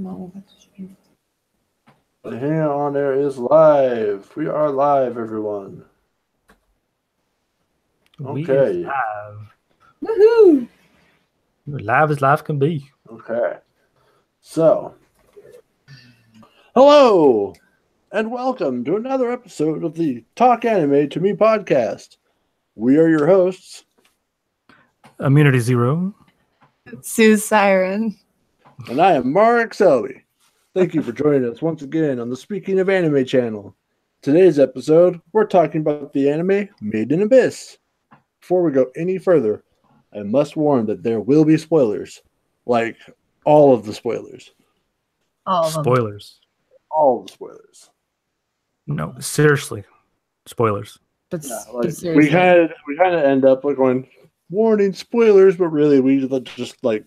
The Hang On Air is live. We are live, everyone. Okay. We live. Woohoo! Live as live can be. Okay. So, hello, and welcome to another episode of the Talk Anime to Me podcast. We are your hosts. Immunity Zero. Sue Siren. And I am Marc Selby. Thank you for joining us once again on the Speaking of Anime channel. Today's episode, we're talking about the anime Made in Abyss. Before we go any further, I must warn that there will be spoilers. Like, all of the spoilers. All of them. Spoilers. All of the spoilers. No, seriously. Spoilers. But, Yeah, but like, seriously. we kind of end up like going, warning, spoilers, but really we just like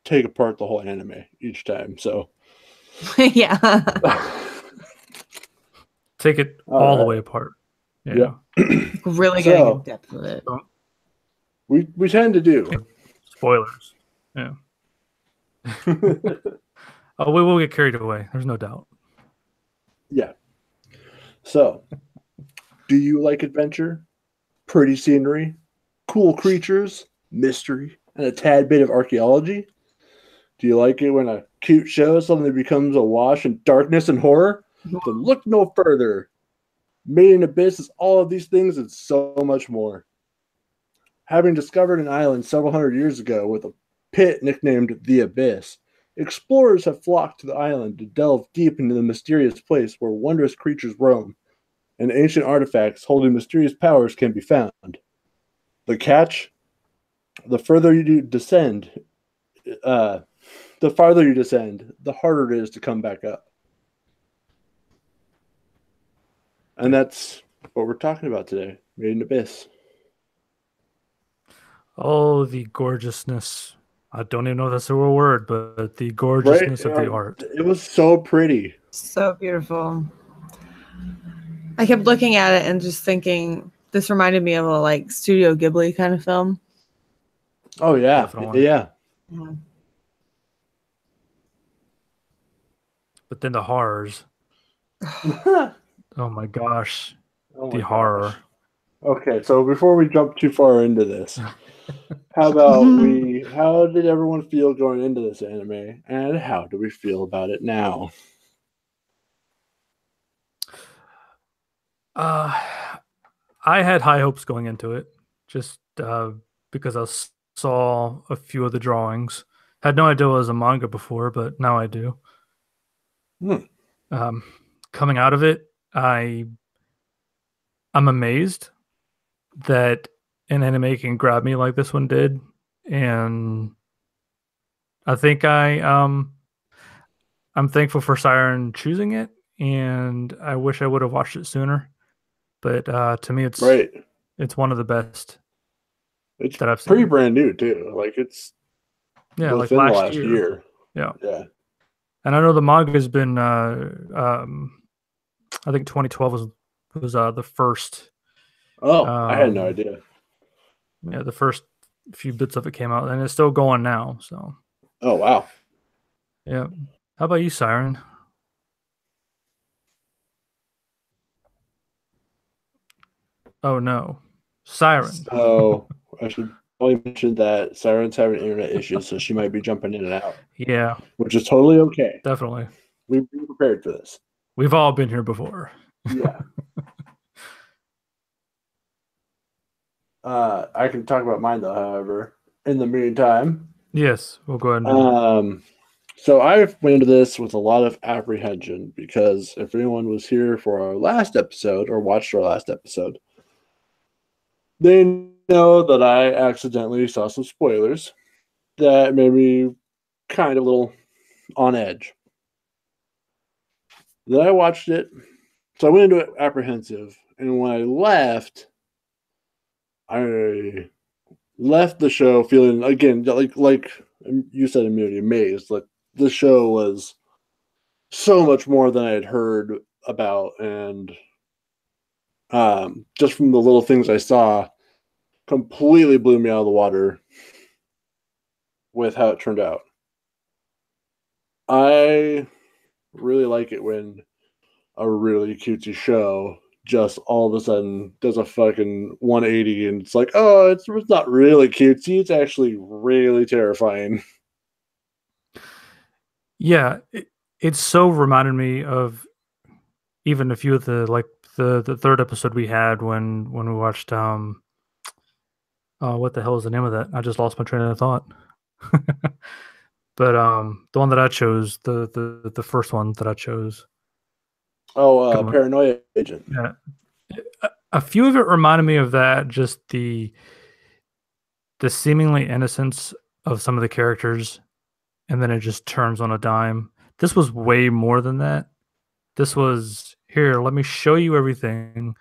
take apart the whole anime each time. So yeah. Take it all the way apart. Yeah. Really getting in depth with it. We tend to do. Spoilers. Yeah. Oh, we will get carried away. There's no doubt. Yeah. So, do you like adventure, pretty scenery, cool creatures, mystery, and a tad bit of archaeology? Do you like it when a cute show suddenly becomes awash in darkness and horror? Then look no further. Made in Abyss is all of these things and so much more. Having discovered an island several hundred years ago with a pit nicknamed the Abyss, explorers have flocked to the island to delve deep into the mysterious place where wondrous creatures roam and ancient artifacts holding mysterious powers can be found. The catch? The farther you descend, the harder it is to come back up. And that's what we're talking about today, Made in Abyss. Oh, the gorgeousness. I don't even know if that's a real word, but the gorgeousness of the art. It was so pretty. So beautiful. I kept looking at it and just thinking, this reminded me of a like Studio Ghibli kind of film. Oh, yeah. Definitely. Yeah. But then the horrors. Oh my gosh. The horror. Okay, so before we jump too far into this, how did everyone feel going into this anime, and how do we feel about it now? I had high hopes going into it, just because I saw a few of the drawings. Had no idea it was a manga before, but now I do. Coming out of it, I'm amazed that an anime can grab me like this one did, and I think I'm thankful for Siren choosing it, and I wish I would have watched it sooner. But to me, it's one of the best. It's that I've seen. Pretty brand new too. Like it's like last year. Yeah. And I know the manga has been. I think 2012 was the first. Oh, I had no idea. Yeah, the first few bits of it came out, and it's still going now. So. Oh wow. Yeah. How about you, Siren? Oh no, Siren. So I should probably mention that Siren's having internet issues, so she might be jumping in and out. Yeah. Which is totally okay. Definitely. We've been prepared for this. We've all been here before. Yeah. I can talk about mine though, however. In the meantime. Yes, we'll go ahead and so I went into this with a lot of apprehension because if anyone was here for our last episode or watched our last episode, they know that I accidentally saw some spoilers that made me kind of a little on edge. Then I watched it, so I went into it apprehensive, and when I left the show feeling, again, like you said, Immunity, amazed. Like the show was so much more than I had heard about, and just from the little things I saw, completely blew me out of the water with how it turned out. I really like it when a really cutesy show just all of a sudden does a fucking 180 and it's like, oh, it's not really cutesy. It's actually really terrifying. Yeah, it so reminded me of even a few of the third episode we had when we watched what the hell is the name of that? I just lost my train of thought. But the one that I chose, the first one that I chose. Oh, Paranoia Agent. Yeah. A few of it reminded me of that, just the seemingly innocence of some of the characters, and then it just turns on a dime. This was way more than that. This was, here, let me show you everything.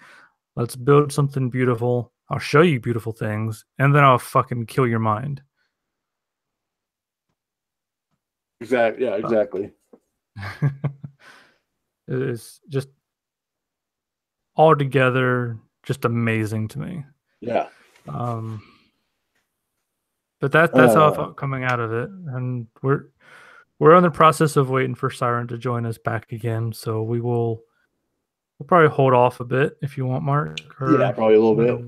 Let's build something beautiful. I'll show you beautiful things, and then I'll fucking kill your mind. Exactly. Yeah, exactly. It's just altogether just amazing to me. Yeah. But that's how I felt coming out of it, and we're in the process of waiting for Siren to join us back again. So we'll probably hold off a bit if you want, Mark. Yeah, probably a little bit.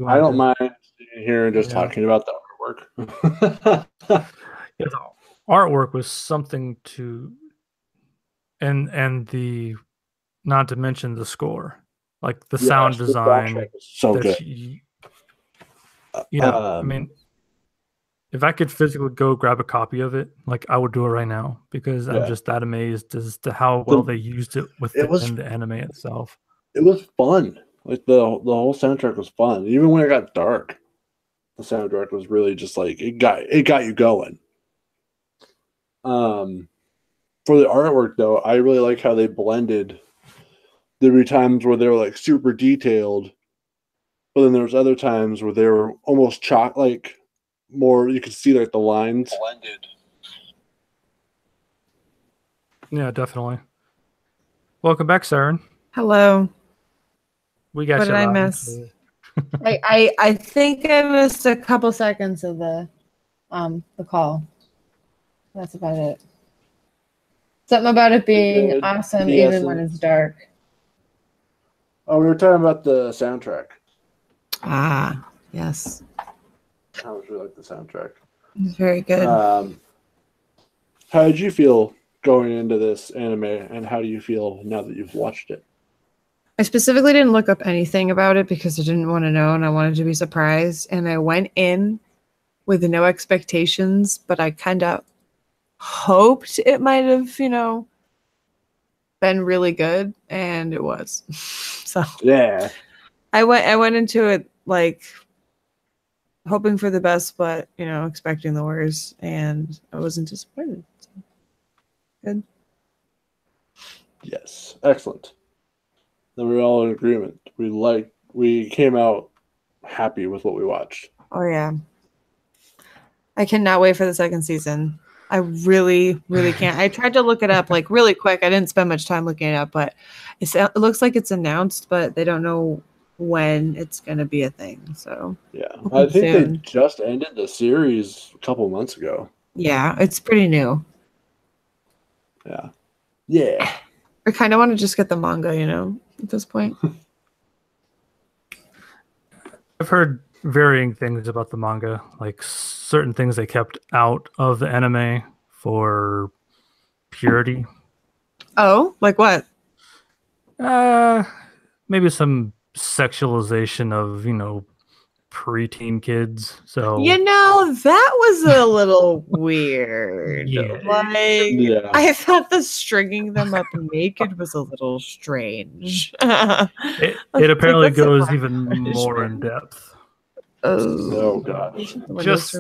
I don't mind sitting here and just talking about the artwork. Yeah, the artwork was something to, and the, not to mention the score, like the sound design. So good. I mean, if I could physically go grab a copy of it, like I would do it right now, because I'm just that amazed as to how well they used it within the anime itself. It was fun. Like the whole soundtrack was fun. Even when it got dark, the soundtrack was really just like it got you going. For the artwork though, I really like how they blended. There were times where they were like super detailed, but then there was other times where they were almost like more, you could see like the lines blended. Yeah, definitely. Welcome back, Siren. Hello. We got what you. What did I miss? I think I missed a couple seconds of the call. That's about it. Something about it being awesome even when it's dark. Oh, we were talking about the soundtrack. Ah, yes. I really like the soundtrack. It's very good. How did you feel going into this anime, and how do you feel now that you've watched it? I specifically didn't look up anything about it because I didn't want to know and I wanted to be surprised. And I went in with no expectations, but I kind of hoped it might have, been really good, and it was. So yeah, I went into it like hoping for the best, but expecting the worst, and I wasn't disappointed. So. Good. Yes, excellent. Then we're all in agreement. We came out happy with what we watched. Oh yeah, I cannot wait for the second season. I really, really can't. I tried to look it up like really quick. I didn't spend much time looking it up, but it looks like it's announced, but they don't know when it's going to be a thing. So yeah, I think they just ended the series a couple months ago. Yeah, it's pretty new. Yeah. I kind of want to just get the manga, at this point. I've heard varying things about the manga, like certain things they kept out of the anime for purity. Oh, like what? Maybe some sexualization of, preteen kids. So that was a little weird. Yeah. I thought the stringing them up naked was a little strange. It apparently goes even more in depth. Oh gosh. Just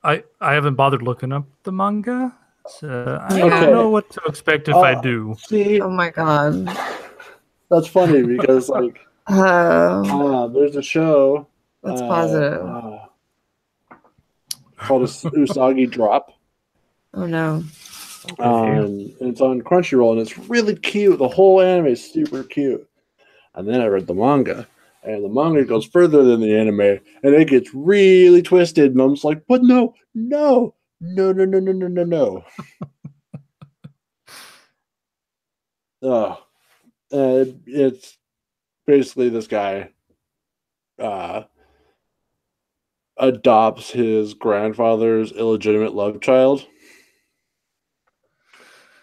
I haven't bothered looking up the manga, so I don't know what to expect if I do. See, oh my god, that's funny because there's a show. That's positive. Called Usagi Drop. Oh no. And it's on Crunchyroll, and it's really cute. The whole anime is super cute. And then I read the manga, and the manga goes further than the anime, and it gets really twisted. And I'm just like, but no. It's basically this guy uh, adopts his grandfather's illegitimate love child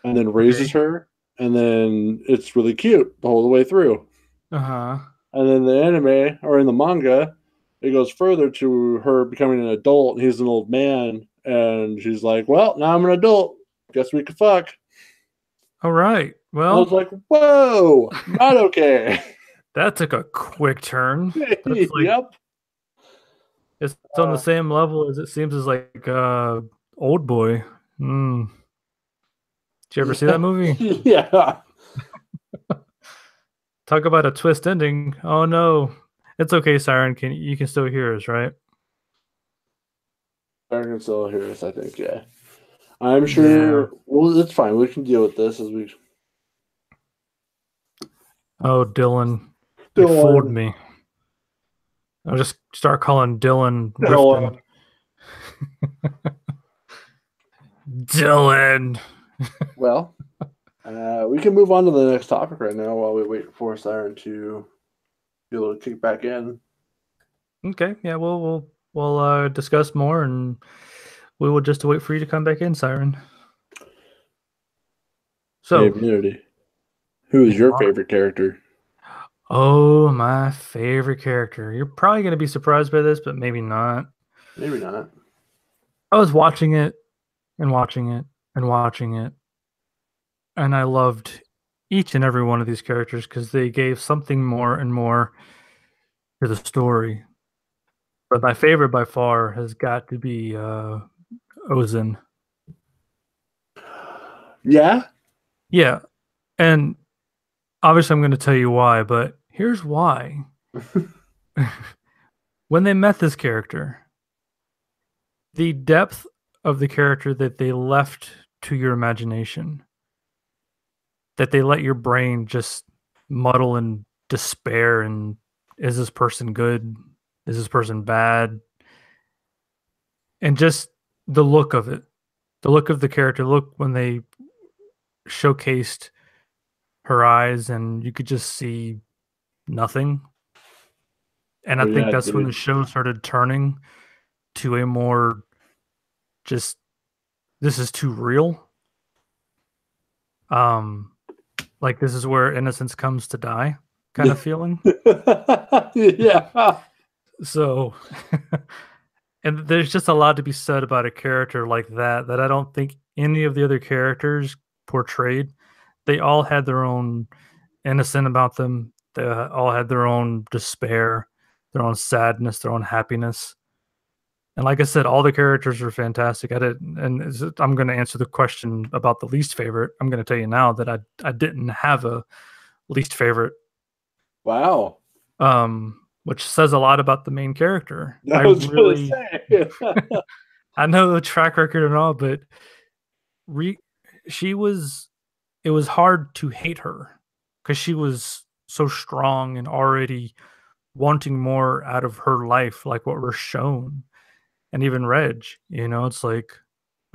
and then raises her, and then it's really cute the whole way through. Uh-huh. And then the anime, or in the manga, it goes further to her becoming an adult, and he's an old man, and she's like, well, now I'm an adult. Guess we could fuck. All right. I Well, was like, whoa, not okay. that took a quick turn. That's like, Yep. it's on the same level as it seems as like Old Boy. Did you ever see that movie? Yeah. Talk about a twist ending. Oh no. It's okay, Siren. You can still hear us, right? I can still hear us, I think, yeah. I'm sure. Yeah. Well, it's fine. We can deal with this as we. Oh, Dylan. You fooled me. I'll just start calling Dylan Rifton. Dylan. Well, we can move on to the next topic right now while we wait for Siren to be able to kick back in. Okay. Yeah. We'll discuss more, and we will just wait for you to come back in, Siren. So, hey, Immunity. Who is your favorite character? Oh, my favorite character. You're probably going to be surprised by this, but maybe not. Maybe not. I was watching it and watching it and watching it, and I loved each and every one of these characters because they gave something more and more to the story. But my favorite by far has got to be Ozen. Yeah? Yeah. And obviously I'm going to tell you why, but here's why. When they met this character, the depth of the character that they left to your imagination, that they let your brain just muddle in despair and is this person good? Is this person bad? And just the look of it, the look of the character, look when they showcased her eyes and you could just see nothing. And I think that's when the show started turning to a more just, this is too real. Like this is where innocence comes to die kind of feeling. Yeah. So, and there's just a lot to be said about a character like that I don't think any of the other characters portrayed. They all had their own innocent about them. They all had their own despair, their own sadness, their own happiness. And like I said, all the characters are fantastic. I'm going to answer the question about the least favorite. I'm going to tell you now that I didn't have a least favorite. Wow. Which says a lot about the main character. I know the track record and all, but it was hard to hate her because she was so strong and already wanting more out of her life, like what we're shown. And even Reg, it's like,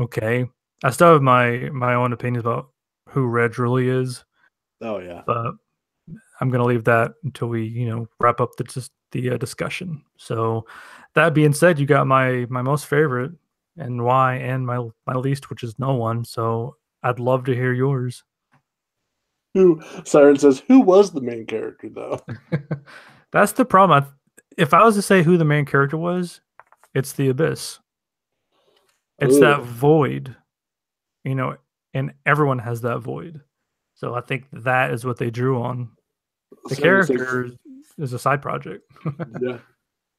okay, I still have my own opinions about who Reg really is. Oh yeah, but I'm gonna leave that until we wrap up the discussion. So that being said, you got my most favorite and why, and my least, which is no one. So I'd love to hear yours. Siren says, who was the main character though? That's the problem. If I was to say who the main character was, it's the Abyss. It's that void, and everyone has that void. So I think that is what they drew on. The character is a side project. Yeah.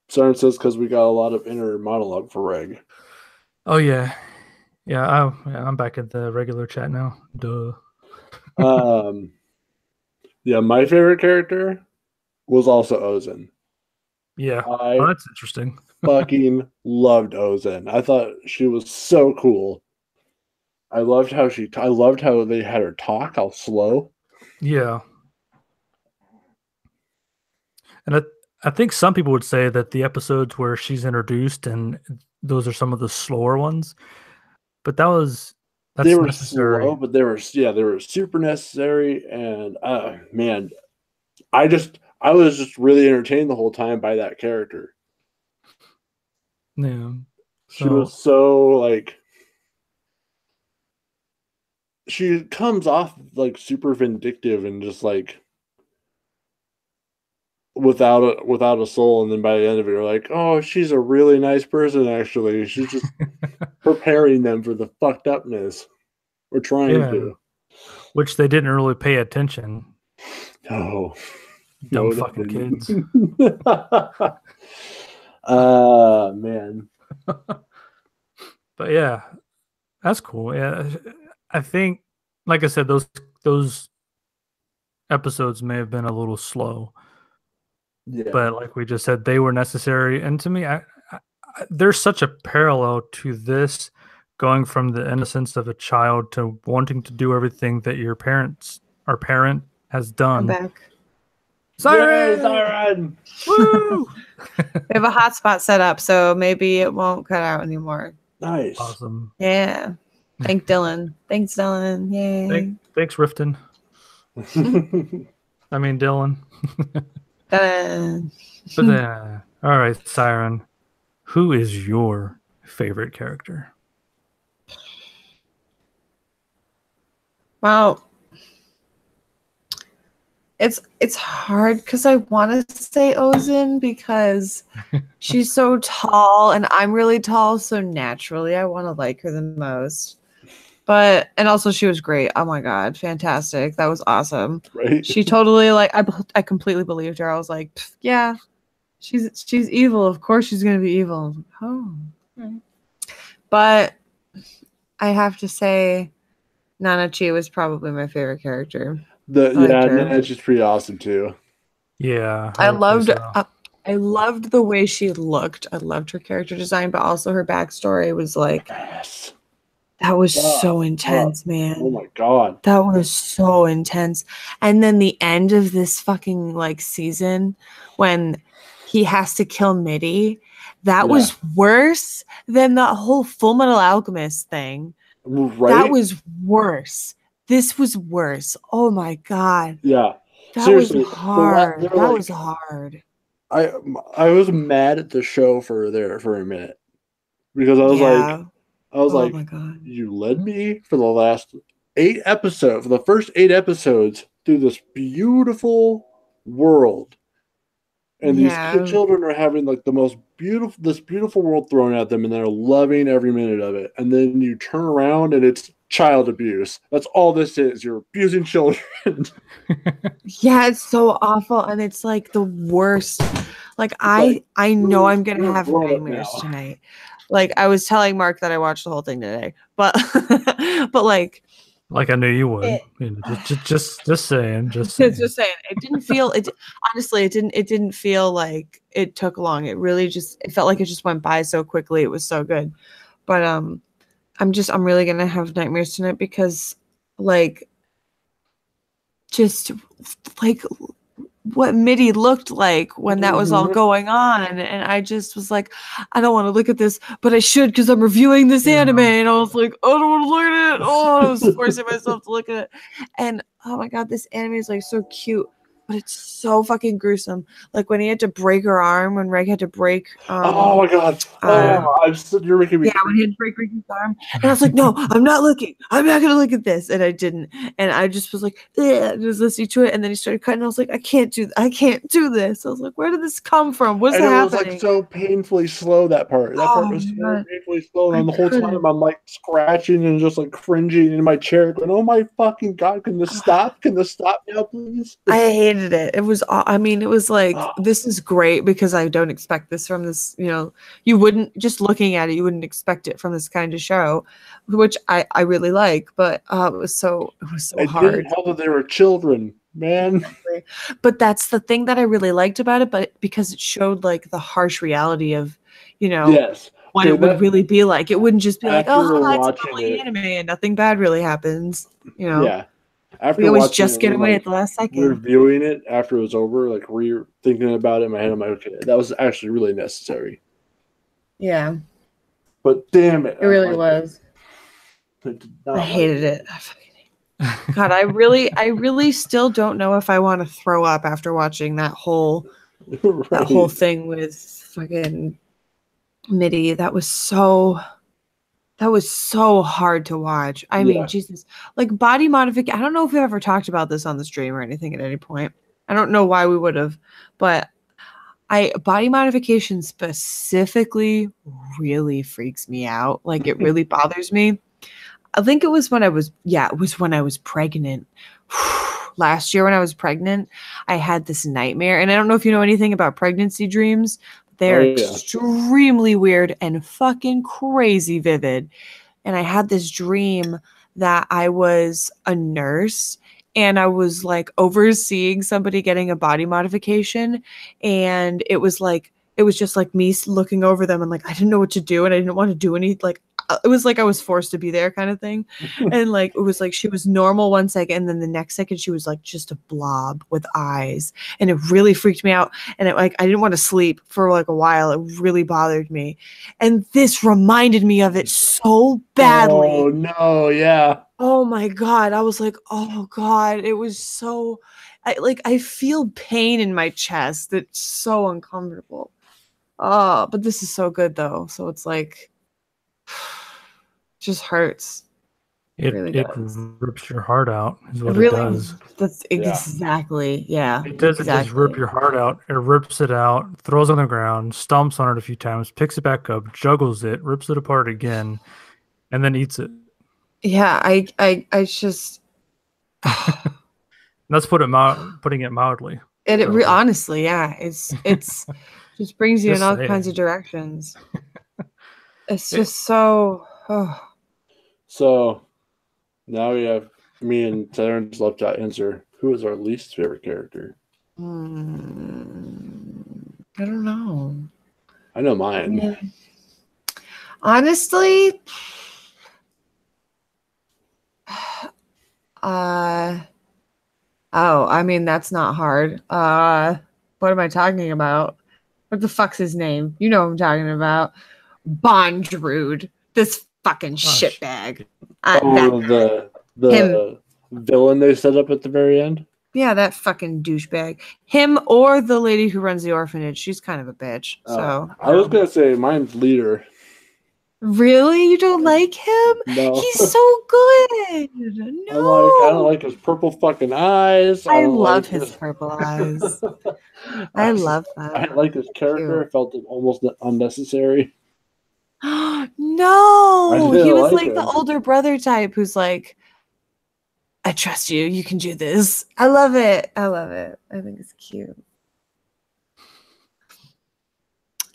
Siren says because we got a lot of inner monologue for Reg. Oh yeah. Yeah, I'm back at the regular chat now. Duh. Yeah, my favorite character was also Ozen. Yeah. That's interesting. Fucking loved Ozen. I thought she was so cool. I loved how they had her talk, how slow. Yeah. And I think some people would say that the episodes where she's introduced and those are some of the slower ones. But that was they were necessary. slow, but they were super necessary. And man, I was just really entertained the whole time by that character. Yeah. She was so like, she comes off like super vindictive and just like without a soul, and then by the end of it, you're like, oh, she's a really nice person. Actually, she's just preparing them for the fucked upness, or trying to. Which they didn't really pay attention. No, Dumb no, fucking kids. Man. But yeah, that's cool. Yeah, I think, like I said, those episodes may have been a little slow. Yeah. But like we just said, they were necessary. And to me, there's such a parallel to this, going from the innocence of a child to wanting to do everything that your parent has done. I'm back. Siren! Yay, Siren! Woo! We have a hotspot set up, so maybe it won't cut out anymore. Nice. Awesome. Yeah. Thanks, Dylan. Yay. Thanks, Rifton. I mean, Dylan. Dun. But all right, Siren, who is your favorite character? Well, it's hard because I want to say Ozin because she's so tall and I'm really tall, so naturally I want to like her the most. But and also she was great. Oh my god, fantastic! That was awesome. Right? She totally like I completely believed her. I was like, yeah, she's evil. Of course she's gonna be evil. Oh, right. But I have to say, Nanachi was probably my favorite character. Nana's just pretty awesome too. Yeah, I loved the way she looked. I loved her character design, but also her backstory was like, yes. That was so intense, man. Oh my god. That was so intense. And then the end of this fucking like season when he has to kill Mitty, that was worse than the whole Full Metal Alchemist thing. Right? That was worse. This was worse. Oh my god. Yeah. That Seriously, was hard. That was hard. I was mad at the show for a minute. Because I was oh like, my god. You led me for the last 8 episodes, for the first 8 episodes, through this beautiful world. And these children are having like this beautiful world thrown at them, and they're loving every minute of it. And then you turn around and it's child abuse. That's all this is. You're abusing children. Yeah, it's so awful, and it's like the worst. Like I know I'm gonna have nightmares tonight. Like I was telling Mark that I watched the whole thing today, but like I knew you would. Just saying. Just saying. It didn't feel honestly. It didn't feel like it took long. It really it felt like it just went by so quickly. It was so good, but I'm really gonna have nightmares tonight because like just like what Mitty looked like when that was all going on, and I just was like, I don't want to look at this, but I should because I'm reviewing this anime, and I was like, I don't want to look at it. Oh, I was forcing myself to look at it, and oh my god, this anime is like so cute, but it's so fucking gruesome. Like when he had to break her arm, when Reg had to break. Oh my god! You're making me. Yeah, when he had to break Ricky's arm, and I was like, no, I'm not looking. I'm not gonna look at this, and I didn't. And I just was like, just listening to it, and then he started cutting. I was like, I can't do this. I was like, where did this come from? What's happening? It was like so painfully slow. That part was so painfully slow, and the whole time I'm like scratching and just like cringing in my chair, going, "Oh my fucking god! Can this stop? Can this stop now, please?" I hated it. It was. I mean, it was like this is great because I don't expect this from this. You know, you wouldn't just looking at it, you wouldn't expect it from this kind of show, which I really like. But it was so hard. Didn't help that they were children, man. Exactly. But that's the thing that I really liked about it. But because it showed like the harsh reality of, what it would really be like. It wouldn't just be like, oh, it's a lovely anime and nothing bad really happens. Yeah. We always just get away at the last second. Reviewing it after it was over, like thinking about it in my head, I'm like, okay, that was actually really necessary. Yeah. But damn it. It really was. I did not I like hated it. God, I really still don't know if I want to throw up after watching that whole Right. thing with fucking Mitty. That was so hard to watch. I mean, Yeah. Jesus, like body modification. I don't know if we ever talked about this on the stream or anything at any point. I don't know why we would have, but body modification specifically really freaks me out. Like it really bothers me. I think it was when I was pregnant. Last year when I was pregnant, I had this nightmare. And I don't know if you know anything about pregnancy dreams. They're extremely weird and fucking crazy vivid. And I had this dream that I was a nurse and I was like overseeing somebody getting a body modification. And it was just like me looking over them and like I didn't know what to do and I didn't want to do any like it was like I was forced to be there kind of thing. And like it was like she was normal one second and then the next second she was like just a blob with eyes. And it really freaked me out. And it like I didn't want to sleep for like a while. It really bothered me. And this reminded me of it so badly. Oh no, yeah. Oh my God. I was like, oh God. It was so I feel pain in my chest. It's so uncomfortable. Oh, but this is so good though. So it's like just hurts. It really does. Rips your heart out is what really, it does. That's exactly, yeah. It doesn't just rip your heart out. It rips it out, throws it on the ground, stomps on it a few times, picks it back up, juggles it, rips it apart again, and then eats it. Yeah, I just That's putting it mildly. Honestly, yeah. It's just brings you in all kinds of directions. It's just so So now we have me and Terrence left to answer who is our least favorite character. I don't know. I know mine. Yeah. Honestly, I mean that's not hard. What am I talking about? What the fuck's his name? You know what I'm talking about. Bondrude. This fucking shitbag. The villain they set up at the very end? Yeah, that fucking douchebag. Him or the lady who runs the orphanage. She's kind of a bitch. So I was gonna say mine's leader. Really? You don't like him? No. He's so good. No. I don't like his purple fucking eyes. I love his purple eyes. I love that. I like his character. I felt it almost unnecessary. No, he was like the older brother type who's like, I trust you. You can do this. I love it. I think it's cute.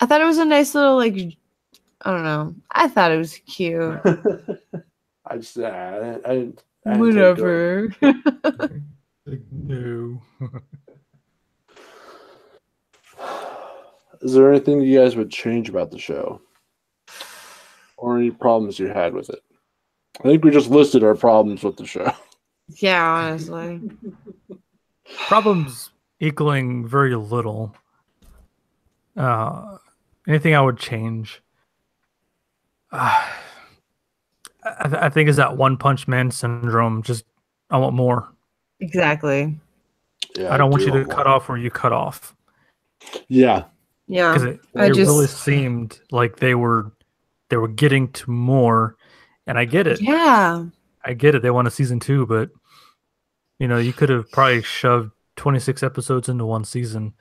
I thought it was a nice little, like, I don't know. I thought it was cute. I just, I whatever. No. Is there anything you guys would change about the show? Or any problems you had with it? I think we just listed our problems with the show. Yeah, honestly. Problems equaling very little. Anything I would change? I think is that One Punch Man syndrome. Just I want more. Exactly. Yeah, I don't want you to cut off where you cut off. Yeah. Yeah. Because it really seemed like they were getting to more, and I get it. Yeah. I get it. They want a season 2, but you could have probably shoved 26 episodes into one season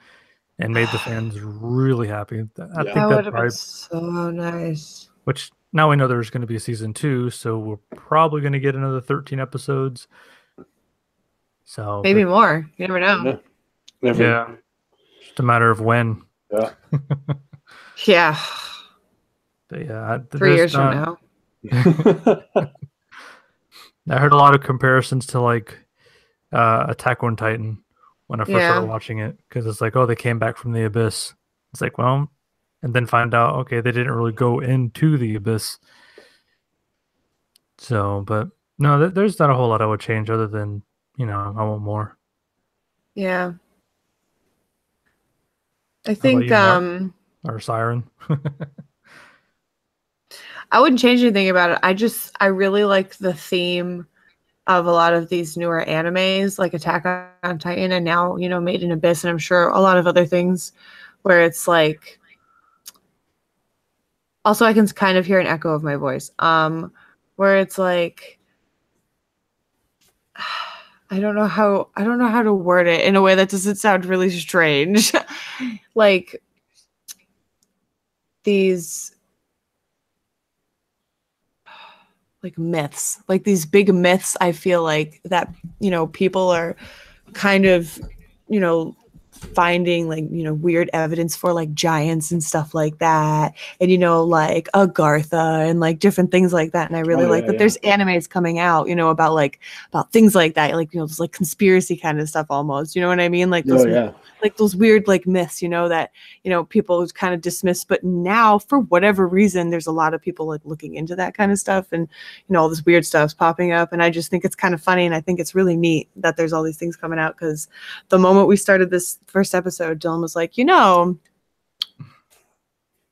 and made the fans really happy. I think that would have been so nice. Which now we know there's going to be a season 2, so we're probably going to get another 13 episodes. So maybe more. You never know. Yeah. Just a matter of when. Yeah. Yeah. But yeah, 3 years from now. I heard a lot of comparisons to like Attack on Titan when I first started watching it, because it's like, oh, they came back from the abyss. It's like, well, and then find out, okay, they didn't really go into the abyss. So, but no, there's not a whole lot I would change other than, I want more. Yeah. I think or Siren. I wouldn't change anything about it. I really like the theme of a lot of these newer animes, like Attack on Titan, and now, Made in Abyss, and I'm sure a lot of other things where it's like, also I can kind of hear an echo of my voice, where it's like, I don't know how to word it in a way that doesn't sound really strange. Like these like myths, like these big myths, I feel like that, people are kind of, finding like, weird evidence for, like giants and stuff like that. And, like Agartha and like different things like that. And I really like that there's animes coming out, about things like that. Like, it's like conspiracy kind of stuff almost, you know what I mean? Like those, like those weird like myths, that, people kind of dismiss, but now for whatever reason, there's a lot of people like looking into that kind of stuff, and, all this weird stuff's popping up. And I just think it's kind of funny. And I think it's really neat that there's all these things coming out, because the moment we started this first episode, Dylan was like,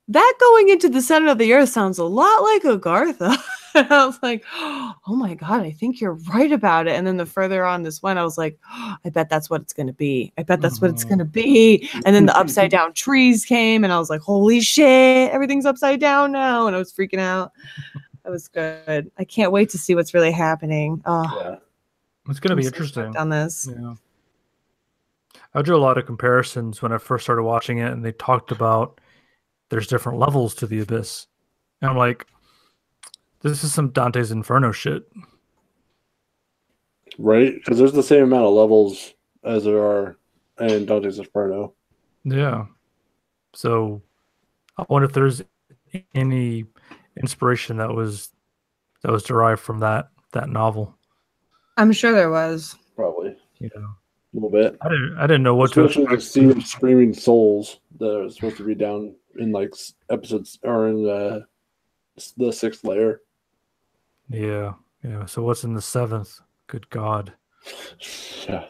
that going into the center of the earth sounds a lot like Agartha. And I was like, oh my God, I think you're right about it. And then the further on this went, I was like, oh, I bet that's what it's going to be. I bet that's what it's going to be. And then the upside down trees came, and I was like, holy shit, everything's upside down now. And I was freaking out. That was good. I can't wait to see what's really happening. Oh, it's going to be interesting on this. Yeah. I drew a lot of comparisons when I first started watching it, and they talked about there's different levels to the Abyss. And I'm like, this is some Dante's Inferno shit. Right? Because there's the same amount of levels as there are in Dante's Inferno. Yeah. So I wonder if there's any inspiration that was derived from that novel. I'm sure there was. Probably. A little bit. I didn't know what especially the scene of screaming souls that are supposed to be down in like episodes or in the 6th layer. Yeah. So what's in the 7th? Good God. Yeah.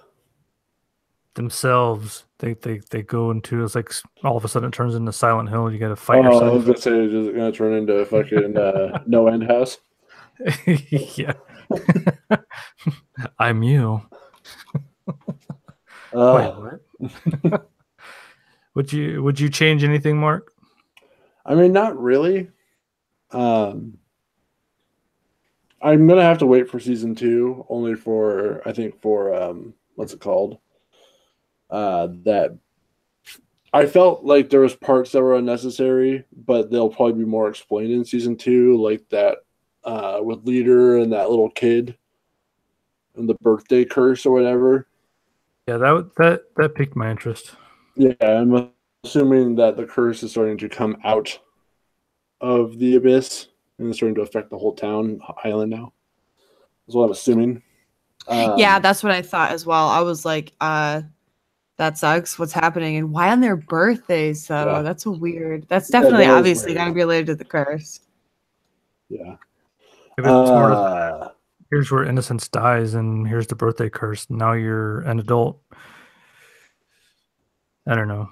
Themselves, they go into, it's like all of a sudden it turns into Silent Hill. You got to fight yourself. I was gonna say it's gonna turn into a fucking No End House. Yeah. I'm you. Wait, what? Would you change anything, Mark? I mean, not really. I'm gonna have to wait for season 2, only for what's it called? That I felt like there was parts that were unnecessary, but they'll probably be more explained in season 2, like that with Leader and that little kid and the birthday curse or whatever. Yeah, that piqued my interest. Yeah, I'm assuming that the curse is starting to come out of the Abyss and it's starting to affect the whole town island now. That's what I'm assuming. Yeah, that's what I thought as well. I was like, that sucks. What's happening? And why on their birthdays, though? Yeah. That's weird. That's definitely obviously going to be related to the curse. Yeah. Here's where innocence dies, and here's the birthday curse. Now you're an adult. I don't know.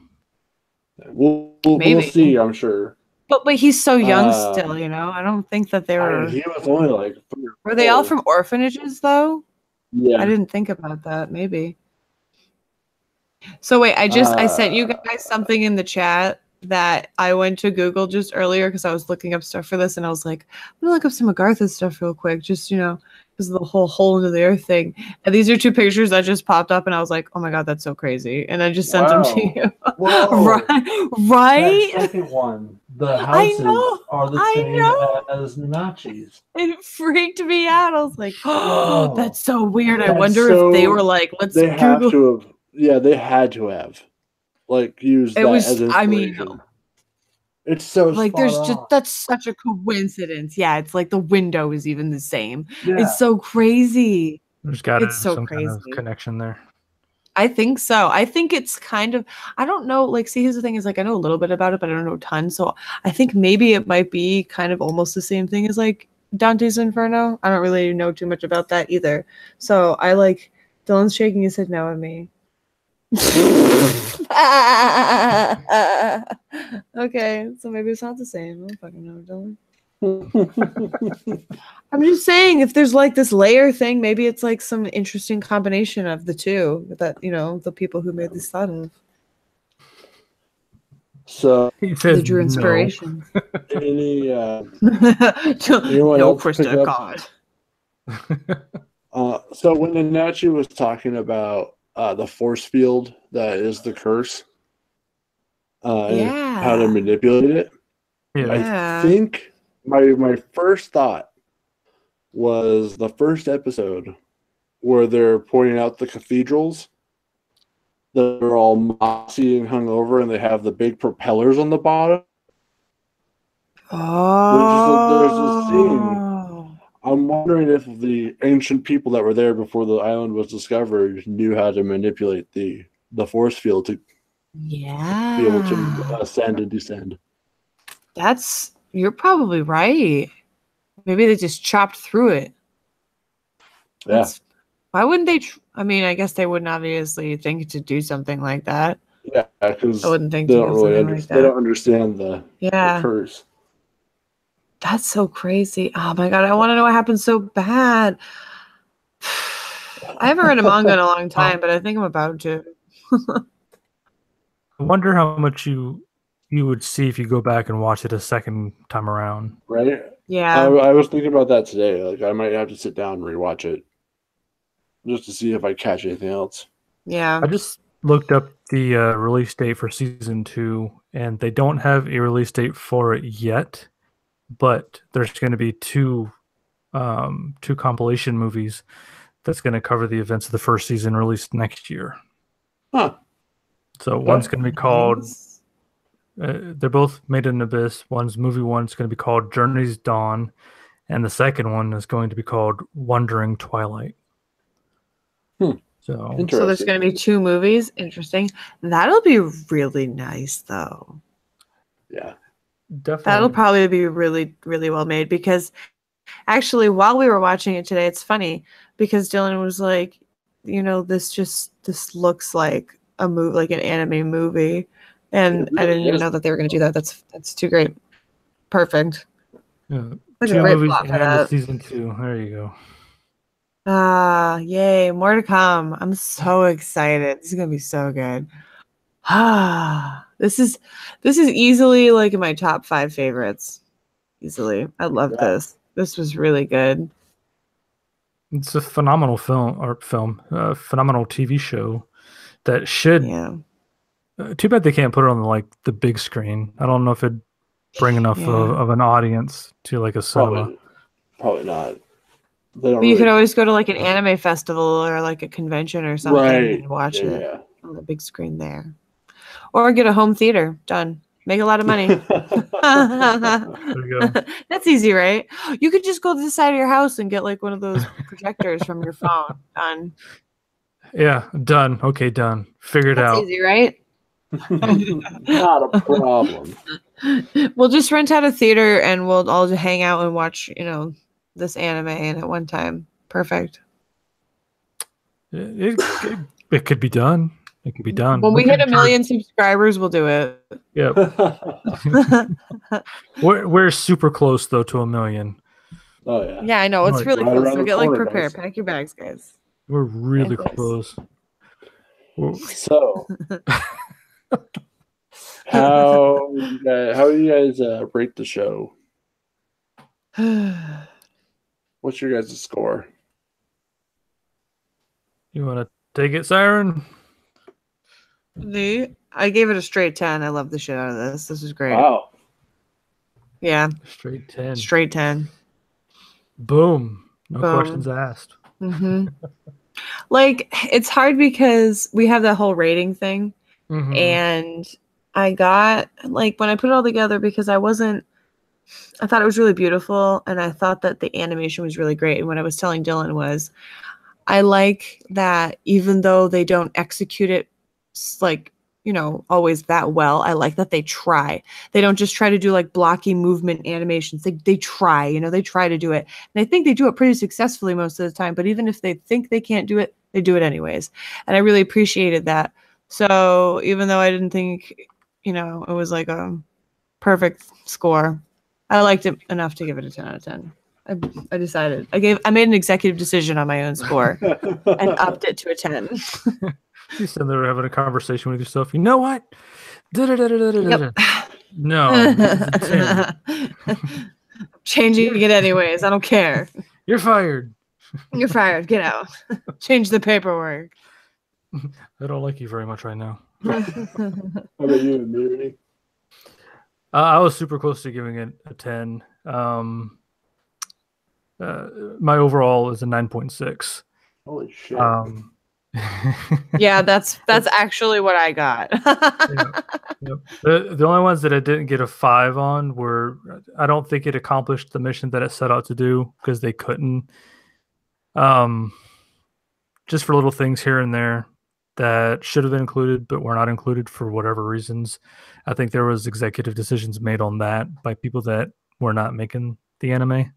We'll see, I'm sure. But he's so young still, I don't think that they were. He was only like. Were they all from orphanages, though? Yeah. I didn't think about that. Maybe. So wait, I sent you guys something in the chat that I went to Google just earlier because I was looking up stuff for this, and I was like, I'm gonna look up some Agartha stuff real quick, just because of the whole hole into the earth thing. And these are 2 pictures that just popped up, and I was like, oh my God, that's so crazy. And I just sent them to you. Right? That second one, the houses are the same as Nachi's. It freaked me out. I was like, oh, that's so weird. I wonder if they were like, let's They have Google. to have. Yeah, they had to have used that as inspiration. I mean, it's so like that's such a coincidence. Yeah, it's like the window is even the same. Yeah. It's so crazy. There's got to be some kind of connection there. I think so. I think it's kind of, I don't know, like, see, here's the thing is, like, I know a little bit about it, but I don't know a ton. So I think maybe it might be kind of almost the same thing as, like, Dante's Inferno. I don't really know too much about that either. So I like, Dylan's shaking his head no at me. Okay, so maybe it's not the same. I don't fucking know, Dylan. I'm just saying, if there's like this layer thing, maybe it's like some interesting combination of the two that, the people who made this thought of. So, He says They drew no. inspiration. anyone No, else pick Krista, up? God. So when Nanachi was talking about the force field that is the curse, and how to Yeah. manipulate it, Yeah. I think my first thought was the first episode where they're pointing out the cathedrals that are all mossy and hung over, and they have the big propellers on the bottom. There's a scene. Oh. I'm wondering if the ancient people that were there before the island was discovered knew how to manipulate the force field to Yeah. be able to ascend and descend. You're probably right. Maybe they just chopped through it. Yeah. Why wouldn't they? I guess they wouldn't obviously think to do something like that. Yeah, because I wouldn't think they to don't do really something like they that. don't understand the curse. That's so crazy. Oh my God. I want to know what happened so bad. I haven't read a manga in a long time, but I think I'm about to. I wonder how much you would see if you go back and watch it a second time around. Right? Yeah. I was thinking about that today. Like, I might have to sit down and rewatch it just to see if I catch anything else. Yeah. I just looked up the release date for season 2, and they don't have a release date for it yet, but there's going to be two compilation movies that's going to cover the events of the first season released next year. Huh. So one's going to be called, they're both made in Abyss. One's going to be called Journey's Dawn, and the second one is going to be called Wandering Twilight. So there's going to be 2 movies. Interesting. That'll be really nice, though. Yeah. Definitely. That'll probably be really, really well made, because actually, while we were watching it today, it's funny because Dylan was like, this looks like a movie, like an anime movie, and I didn't even know that they were going to do that. That's too great. Perfect. Yeah. Like 2 movies and a season 2. There you go. Yay! More to come. I'm so excited. This is gonna be so good. This is easily like in my top 5 favorites. Easily, I love this. This was really good. It's a phenomenal phenomenal TV show that should. Yeah. Too bad they can't put it on the big screen. I don't know if it'd bring enough of an audience to like a cinema. Probably not. But you could always go to like an anime festival or like a convention or something and watch it on the big screen there. Or get a home theater. Done. Make a lot of money. There you go. That's easy, right? You could just go to the side of your house and get like one of those projectors from your phone. Done. Yeah, done. Okay, done. Figured out. That's easy, right? Not a problem. We'll just rent out a theater and we'll all just hang out and watch, this anime at one time. Perfect. It could be done. It could be done. When we hit 1 million subscribers, we'll do it. Yep. We're super close though to 1 million. Oh yeah. Yeah, I know. It's really close. So get prepared. Guys. Pack your bags, guys. We're really close. So how do you guys rate the show? What's your guys' score? You want to take it, Siren? I gave it a straight 10. I love the shit out of this. This is great. Wow. Yeah. Straight 10. Straight 10. Boom. No questions asked. Mm-hmm. Like, it's hard because we have that whole rating thing. Mm-hmm. And I got, like, when I put it all together, because I thought it was really beautiful, and I thought that the animation was really great. And what I was telling Dylan was, I like that even though they don't execute it like, always that well, I like that they try. They don't just try to do like blocky movement animations. They try, they try to do it. And I think they do it pretty successfully most of the time, but even if they think they can't do it, they do it anyways. And I really appreciated that. So even though I didn't think, it was like a perfect score, I liked it enough to give it a 10 out of 10. I decided. I made an executive decision on my own score and upped it to a 10. You said they were having a conversation with yourself. You know what? Yep. No, this is a 10. Changing it anyways. I don't care. You're fired. You're fired. Get out. Change the paperwork. I don't like you very much right now. How about you, Immunity? I was super close to giving it a 10. My overall is a 9.6. Holy shit. Yeah, that's actually what I got. Yep. The only ones that I didn't get a 5 on were, I don't think it accomplished the mission that it set out to do because they couldn't. Just for little things here and there that should have been included but were not included for whatever reasons. I think there was executive decisions made on that by people that were not making the anime.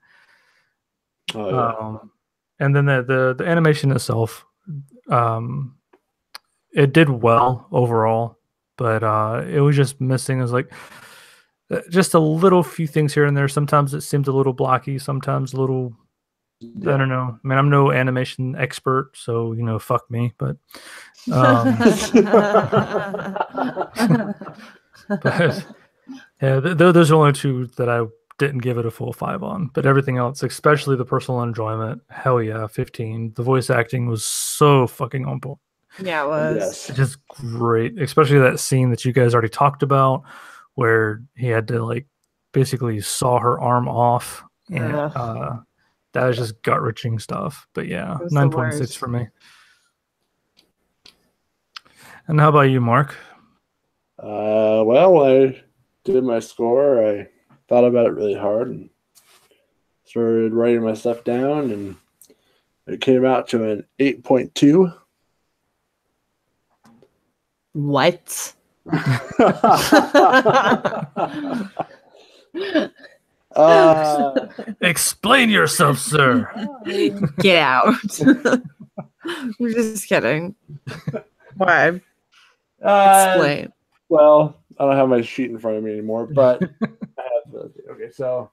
Oh, yeah. And then the animation itself, it did well overall, but it was just missing as like just a little few things here and there. Sometimes it seemed a little blocky, sometimes a little, I don't know. I mean, I'm no animation expert, so fuck me. But, but yeah, those are only two that I didn't give it a full 5 on. But everything else, especially the personal enjoyment, hell yeah, 15. The voice acting was so fucking on point. Yeah, it was. Yes. Just great, especially that scene that you guys already talked about, where he had to like basically saw her arm off, and that was just gut-wrenching stuff. But yeah, 9.6 for me. And how about you, Mark? Well, when I did my score, I thought about it really hard and started writing my stuff down, and it came out to an 8.2. What? Explain yourself, sir. Get out. We're just kidding. Why? Explain. Well, I don't have my sheet in front of me anymore, but okay, so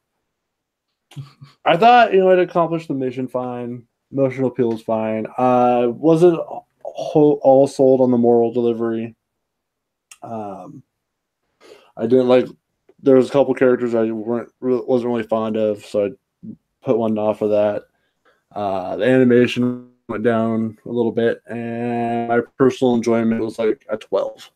I thought, it accomplished the mission fine. Emotional appeal was fine. Wasn't all sold on the moral delivery. I didn't like. There was a couple characters I wasn't really fond of, so I put one off of that. The animation went down a little bit, and my personal enjoyment was like a 12.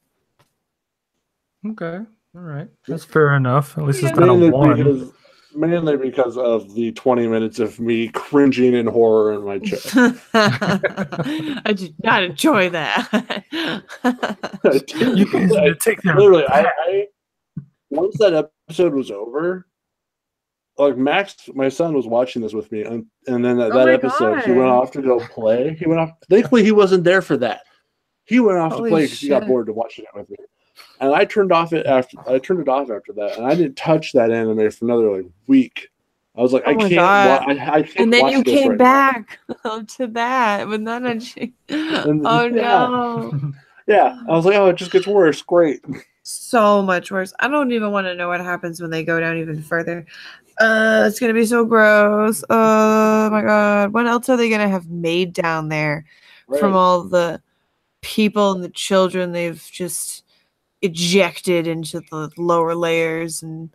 Okay, all right, that's fair enough. At least it's not a 1. Mainly because of the 20 minutes of me cringing in horror in my chair. I did not enjoy that. You guys need to take that. Literally, I once that episode was over, like Max, my son, was watching this with me, and then that episode, God. he went off to go play. He went off. Thankfully, he wasn't there for that. He went off to play because he got bored of watching it with me. And I turned it off after that, and I didn't touch that anime for another week. I was like, I can't. I can't. And then watch you this came right back to that, but then no. Yeah, I was like, oh, it just gets worse. Great. So much worse. I don't even want to know what happens when they go down even further. It's gonna be so gross. Oh my god. What else are they gonna have made down there from all the people and the children they've just ejected into the lower layers? And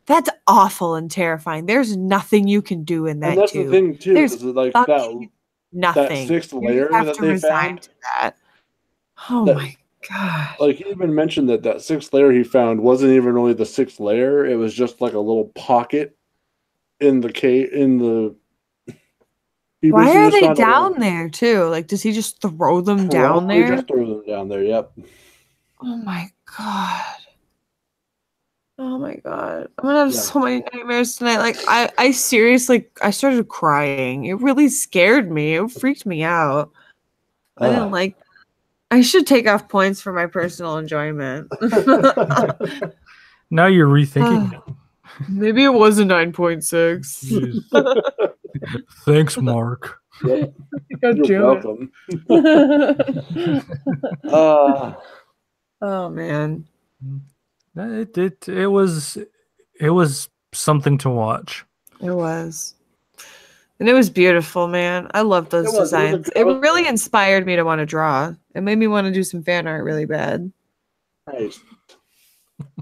that's awful and terrifying. There's nothing you can do in that. And that's tube. the thing too. There's is like nothing. That 6th layer that they found. To that. Oh my god! Like he even mentioned that 6th layer he found wasn't even really the 6th layer. It was just like a little pocket in the cave. Why are they down there too? Like, does he just throw them down there? He just throws them down there. Yep. Oh my god! Oh my god! I'm gonna have so many nightmares tonight. Like, I seriously, I started crying. It really scared me. It freaked me out. I didn't like. I should take off points for my personal enjoyment. Now you're rethinking it. Maybe it was a 9.6. Thanks, Mark. Yep. You're welcome. Oh man. It was something to watch. It was. And it was beautiful, man. I love those designs. It really inspired me to want to draw. It made me want to do some fan art really bad. Nice.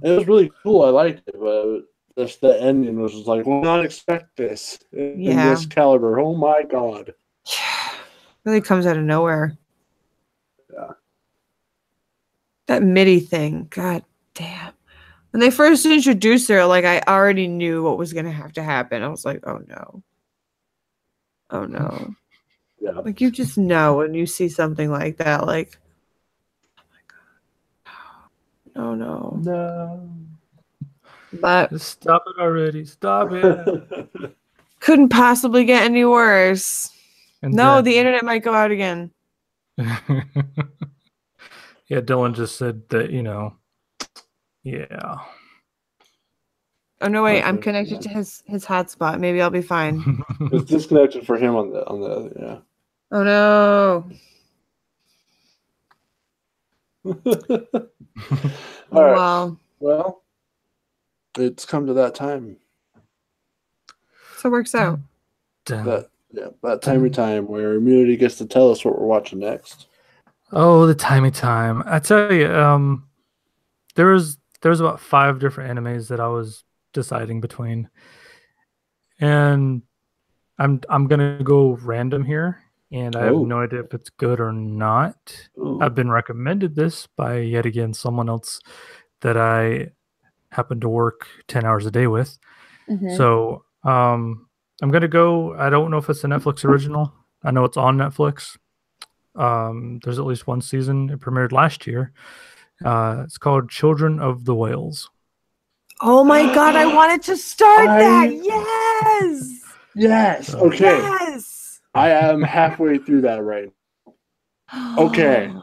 It was really cool. I liked it, but just the ending was just like, well, not expect this in this caliber. Oh my god. Really comes out of nowhere. Yeah. That MIDI thing, god damn. When they first introduced her, like I already knew what was gonna have to happen. I was like, oh no. Oh no. Yeah. Like you just know when you see something like that, like, oh my god. Oh no. No. But Just stop it already. Stop it. couldn't possibly get any worse. And No, then- the internet might go out again. Yeah, Dylan just said that, yeah. Oh no, wait, I'm connected to his hotspot. Maybe I'll be fine. It's disconnected for him on the other, yeah. Oh no. All right. Wow. Well, it's come to that time. So it works out. That timey time where Immunity gets to tell us what we're watching next. Oh, the timey time. I tell you, there was about 5 different animes that I was deciding between. And I'm gonna go random here, and I have no idea if it's good or not. Ooh. I've been recommended this by yet again someone else that I happen to work 10 hours a day with. Mm-hmm. So I'm gonna go. I don't know if it's a Netflix original. I know it's on Netflix. There's at least one season. It premiered last year. It's called Children of the Whales. Oh my god, I wanted to start that. Yes. Yes. Okay. Yes. I am halfway through that right now. Okay.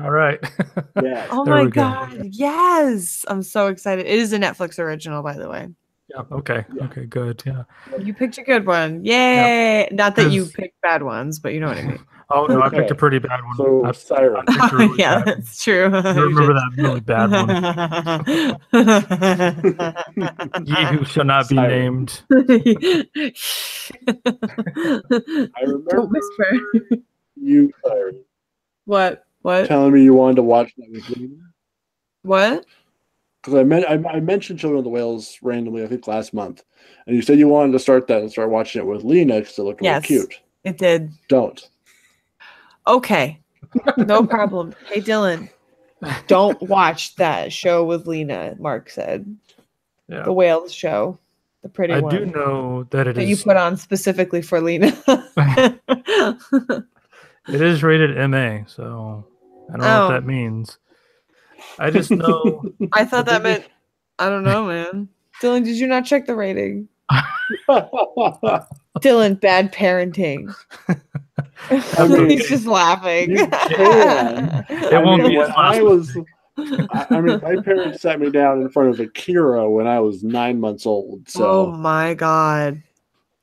All right. Yes. Oh my god. Yes. I'm so excited. It is a Netflix original, by the way. Yeah. Okay. Yeah. Okay. Good. Yeah. You picked a good one. Yay. Not that you picked bad ones, but you know what I mean. Oh no, I picked a pretty bad one. So Siren. I picked a really Yeah, bad one. that's true. I remember that really bad one. Ye who shall not be Siren. named. I remember Don't whisper. you, Siren, What? telling me you wanted to watch that with me. What? Because I mentioned Children of the Whales randomly, I think last month, and you said you wanted to start that and start watching it with Lena because it looked really cute. It did. Don't. Okay, no problem. Hey Dylan, don't watch that show with Lena. Mark said, the whales show, the pretty one. I do know that it that is. You put on specifically for Lena. It is rated MA, so I don't know what that means. I just know. I thought that meant. I don't know, man. Dylan, did you not check the rating? Dylan, bad parenting. He's just laughing. You can. It won't be as my parents sat me down in front of Akira when I was 9 months old. So oh my god.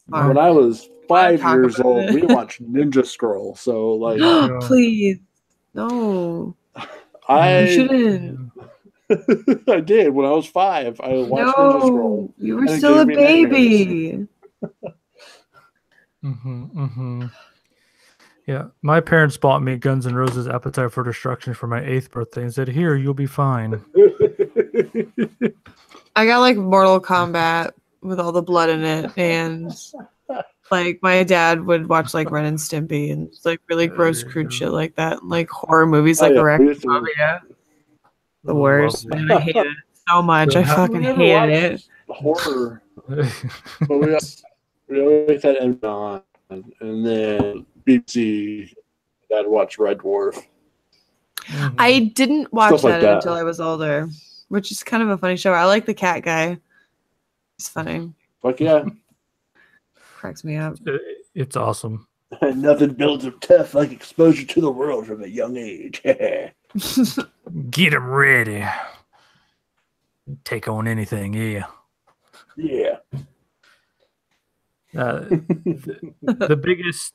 When I was 5 years old, we watched Ninja Scroll. So like please. No. You shouldn't. I did when I was 5. I watched Ninja Scroll. You were still a baby. Yeah, my parents bought me Guns N' Roses' Appetite for Destruction for my 8th birthday and said, "Here, you'll be fine." I got like Mortal Kombat with all the blood in it, and like my dad would watch like Ren and Stimpy and like really gross, crude shit like that, and, like horror movies like Arachnophobia. The worst, man. I hated it so much. I fucking hated it. Horror. But we always had M on, and then BBC. Dad watched Red Dwarf. I didn't watch Stuff like that that. until I was older, which is kind of a funny show. I like the cat guy. He's funny. Fuck yeah. Cracks me up. It's awesome. Nothing builds up tough like exposure to the world from a young age. Get him ready. Take on anything, yeah. Yeah. The biggest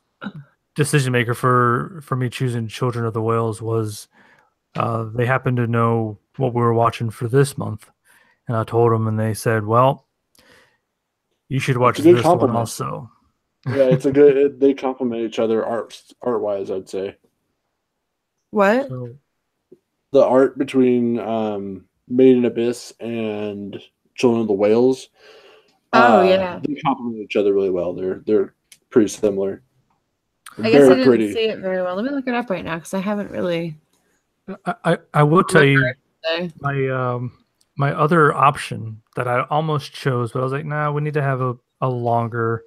decision maker for me choosing Children of the Whales was they happened to know what we were watching for this month, and I told them, and they said, "Well, You should watch It's a good this one compliment. also. Yeah, it's a good. They complement each other art wise. I'd say What? So, the art between Made in Abyss and Children of the Whales. Oh yeah. They complement each other really well. They're pretty similar. I guess I Very didn't pretty. see it very well. Let me look it up right now because I haven't really. I will tell you Say. my other option that I almost chose, but I was like, nah, we need to have a longer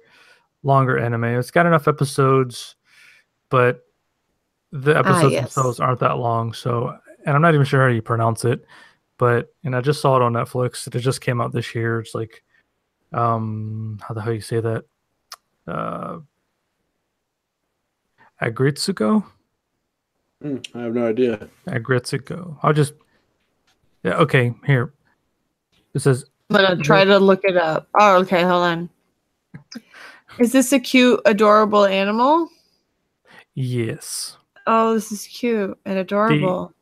anime. It's got enough episodes, but the episodes Yes. themselves aren't that long. So, and I'm not even sure how you pronounce it, but and I just saw it on Netflix. It just came out this year. It's like, how the hell you say that? Agritsuko? I have no idea. Agritsuko. I'll just yeah. Okay, here. It says I'm gonna try to look it up. Oh, okay, hold on. Is this a cute, adorable animal? yes. Oh, this is cute and adorable.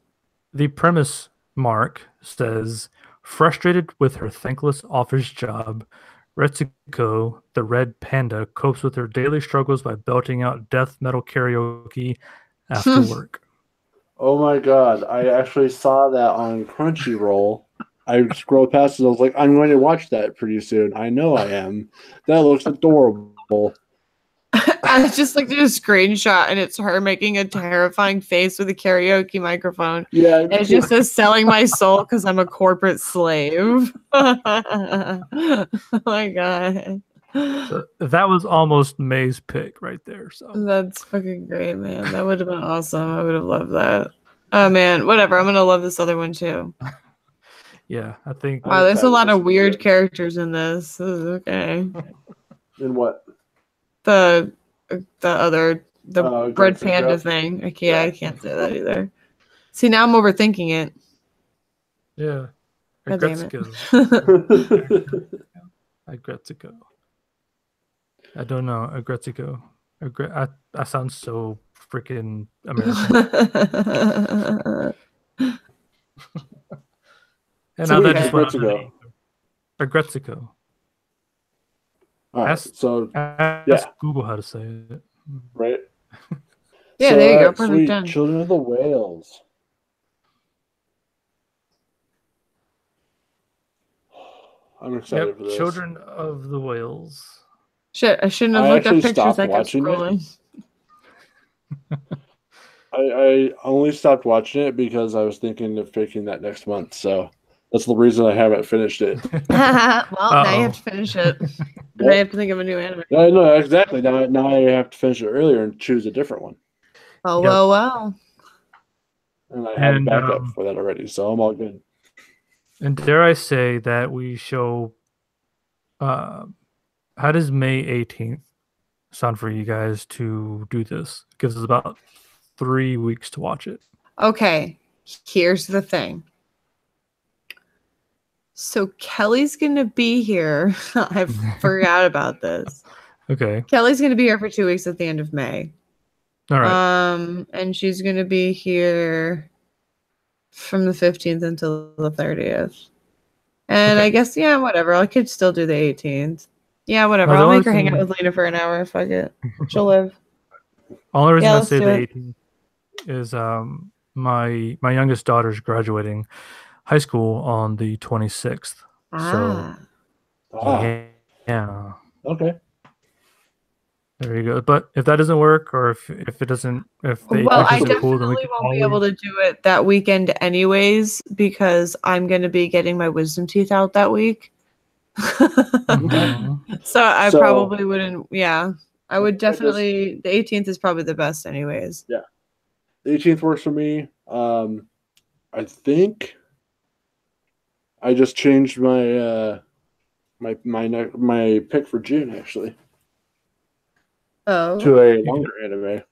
The premise, Mark, says, frustrated with her thankless office job, Retsuko, the red panda, copes with her daily struggles by belting out death metal karaoke after work. Oh my god! I actually saw that on Crunchyroll. I scrolled past it. I was like, I'm going to watch that pretty soon. I know I am. That looks adorable. I just looked at a screenshot and it's her making a terrifying face with a karaoke microphone. Yeah, And it just says selling my soul because I'm a corporate slave. Oh my god. So that was almost May's pick right there. So That's fucking great, man. That would have been awesome. I would have loved that. Oh man, whatever. I'm gonna love this other one too. yeah, I think Wow, there's a lot of weird characters in this. This is okay. In what? The red Gretsuko? panda thing. I can't say that either. See, now I'm overthinking it. yeah. God damn it. Agretsuko. I don't know. Agretsuko. I sound so freaking American. And So now wait, that just went on Agretsuko. Agretsuko. All right, Ask Google how to say it. right. Yeah, So, there you go. alright, Perfect sweet. done. Children of the Whales. I'm excited for this. Children of the Whales. Shit, I shouldn't have I looked at actually pictures. stopped I kept watching it. scrolling. I only stopped watching it because I was thinking of picking that next month. So that's the reason I haven't finished it. Well, now you have to finish it. Now you have to think of a new anime. No, exactly. Now I have to finish it earlier and choose a different one. Oh, Yep. well. And I have a backup for that already, so I'm all good. And dare I say that we show how does May 18th sound for you guys to do this? It gives us about 3 weeks to watch it. Okay, here's the thing. So Kelly's going to be here. I forgot about this. Okay. Kelly's going to be here for 2 weeks at the end of May. All right. And she's going to be here from the 15th until the 30th. And Okay. I guess, yeah, whatever. I could still do the 18th. Yeah, whatever. I'll make her hang out with Lena for an hour. Fuck it. She'll live. Only reason I let's say do the it. 18th is my youngest daughter's graduating high school on the 26th. Ah. So yeah. Okay. There you go. But if that doesn't work, or if it doesn't, if the Well, I 18th isn't definitely cool, then we can won't be able to do it that weekend anyways, because I'm going to be getting my wisdom teeth out that week. So I probably wouldn't. Yeah, I would definitely. The 18th is probably the best, anyways. Yeah, the 18th works for me. I think I just changed my my pick for June actually. Oh. To a longer anime.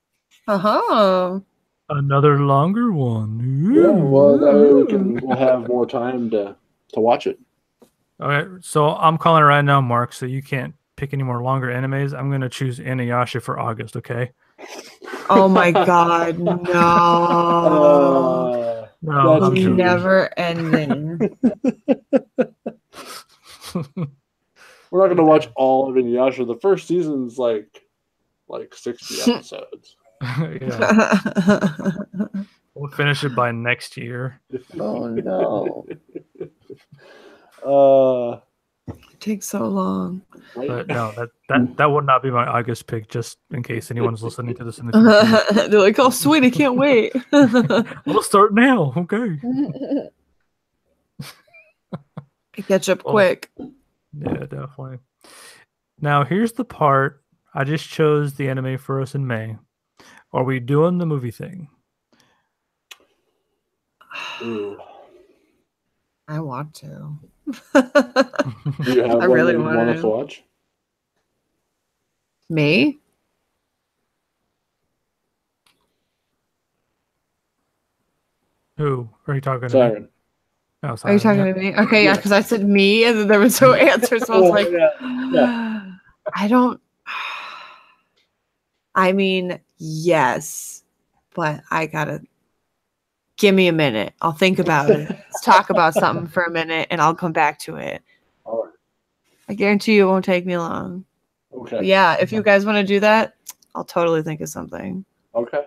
Another longer one. Ooh. Yeah, well, that way we'll have more time to watch it. All right, so I'm calling it right now, Mark. So you can't pick any more longer animes. I'm gonna choose Inuyasha for August. Okay. Oh my God! No. No, I'm joking. Never ending. We're not going to watch all of Inuyasha. The first season's like 60 episodes. Yeah. We'll finish it by next year. Oh no. It takes so long. But no, that would not be my August pick, just in case anyone's listening to this in the future. They're like, oh sweet, I can't wait. We'll start now. Okay. Catch up quick. Yeah, definitely. Now here's the part. I just chose the anime for us in May. Are we doing the movie thing? Ooh. I want to. Do you have I one really that you want us to. to watch? Me? Who are you talking to? Siren. Oh, Are you Siren, talking yeah. to me? Okay, yeah, because I said me and then there was no answer. So I was like, yeah. I don't. I mean, yes, but I gotta give me a minute. I'll think about it. Let's talk about something for a minute and I'll come back to it. All right. I guarantee you it won't take me long. Okay. But yeah, if you guys want to do that, I'll totally think of something. Okay.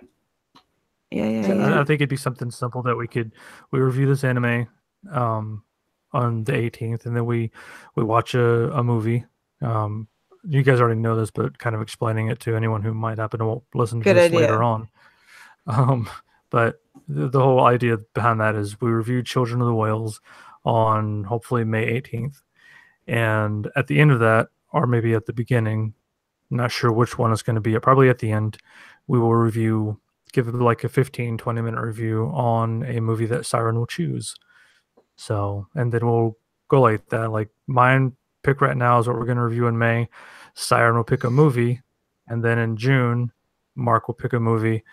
Yeah. I think it'd be something simple that we review this anime on the 18th, and then we watch a movie. You guys already know this, but kind of explaining it to anyone who might happen to listen to Good this idea. later on. But the whole idea behind that is we review Children of the Whales on hopefully May 18th, and at the end of that, or maybe at the beginning, I'm not sure which one is going to be. Probably at the end, we will give it like a 15-20 minute review on a movie that Siren will choose. So, and then we'll go like that. Like mine pick right now is what we're going to review in May. Siren will pick a movie, and then in June, Mark will pick a movie,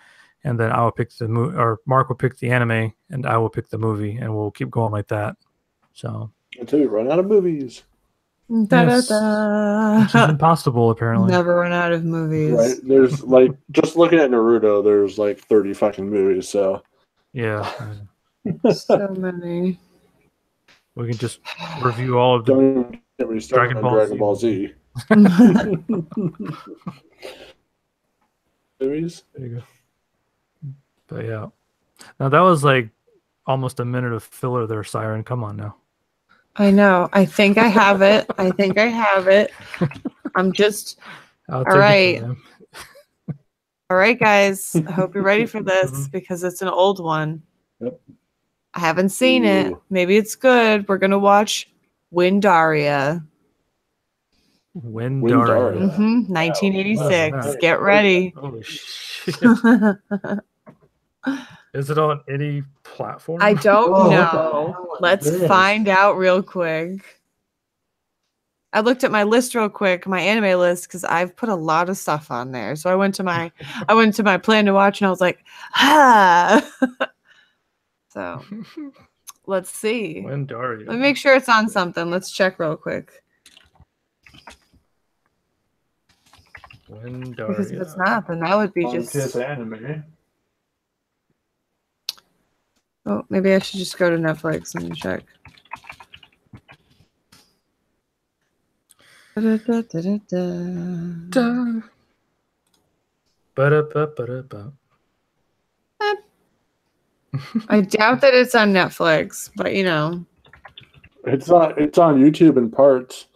and then I will pick the movie, or Mark will pick the anime, and I will pick the movie, and we'll keep going like that. So until we run out of movies. Yes, which is impossible apparently. Never run out of movies. Right? There's like just looking at Naruto, there's like 30 fucking movies. So yeah, so many. we can just review all of don't get me started on Dragon Ball Z. Movies. There you go. But yeah, now that was like almost a minute of filler there, Siren. Come on now. I know. I think I have it. I'm just All right. All right, guys. I hope you're ready for this because it's an old one. Yep. I haven't seen it. Maybe it's good. We're gonna watch Windaria. Windaria. 1986. Wow. Get ready. Holy shit. Is it on any platform? I don't know. Let's find out real quick. I looked at my list real quick, my anime list, because I've put a lot of stuff on there. So I went to my plan to watch, and I was like, So let's see. Windaria. Let me make sure it's on something. Let's check real quick. Windaria. Because if it's not, then that would be just Kiss anime. Oh, maybe I should just go to Netflix and check. I doubt that it's on Netflix, but you know. It's on YouTube in parts.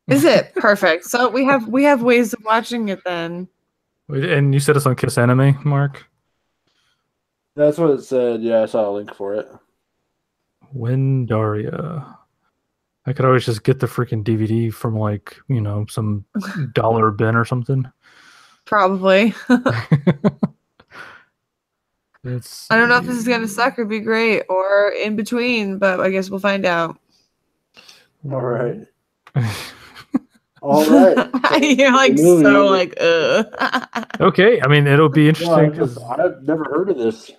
Is it? Perfect. So we have ways of watching it then. And you said it's on Kiss Anime, Mark? That's what it said. Yeah, I saw a link for it. Windaria. I could always just get the freaking DVD from like, some dollar bin or something. Probably. It's I don't know if this is gonna suck or be great or in between, but I guess we'll find out. All right. All right. You're like so like Okay, I mean it'll be interesting because I've never heard of this.